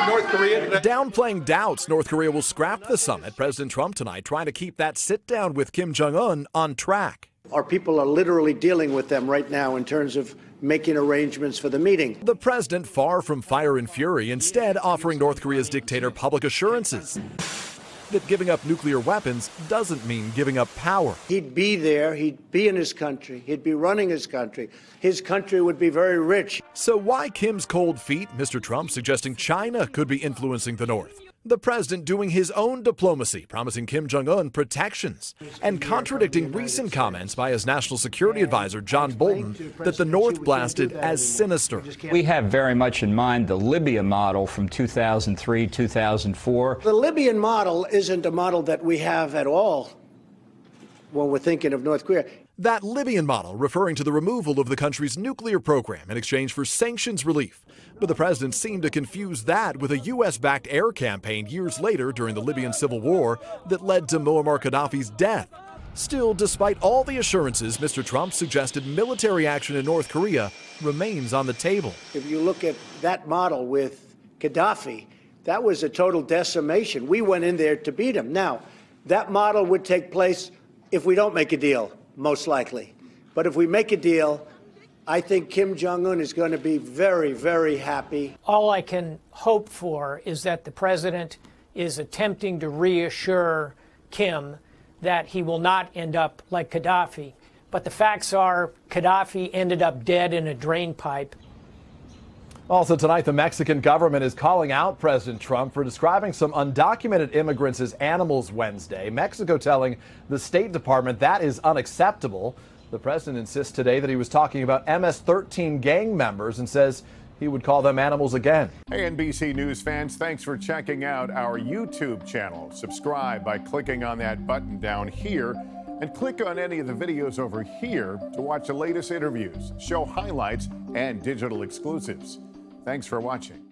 North Korea today. Downplaying doubts North Korea will scrap the summit, President Trump tonight trying to keep that sit-down with Kim Jong-un on track. Our people are literally dealing with them right now in terms of making arrangements for the meeting. The president, far from fire and fury, instead offering North Korea's dictator public assurances that giving up nuclear weapons doesn't mean giving up power. He'd be there, he'd be in his country, he'd be running his country. His country would be very rich. So why Kim's cold feet? Mr. Trump suggesting China could be influencing the North. The president doing his own diplomacy, promising Kim Jong-un protections, and contradicting recent comments by his national security advisor, John Bolton, that the North blasted as sinister. We have very much in mind the Libya model from 2003, 2004. The Libyan model isn't a model that we have at all when we're thinking of North Korea. That Libyan model referring to the removal of the country's nuclear program in exchange for sanctions relief. But the president seemed to confuse that with a U.S.-backed air campaign years later during the Libyan civil war that led to Muammar Gaddafi's death. Still, despite all the assurances, Mr. Trump suggested military action in North Korea remains on the table. If you look at that model with Gaddafi, that was a total decimation. We went in there to beat him. Now, that model would take place if we don't make a deal, most likely. But if we make a deal, I think Kim Jong-un is going to be very, very happy. All I can hope for is that the president is attempting to reassure Kim that he will not end up like Gaddafi. But the facts are Gaddafi ended up dead in a drain pipe. Also tonight, the Mexican government is calling out President Trump for describing some undocumented immigrants as animals Wednesday. Mexico telling the State Department that is unacceptable. The president insists today that he was talking about MS-13 gang members and says he would call them animals again. Hey, NBC News fans, thanks for checking out our YouTube channel. Subscribe by clicking on that button down here and click on any of the videos over here to watch the latest interviews, show highlights, and digital exclusives. Thanks for watching.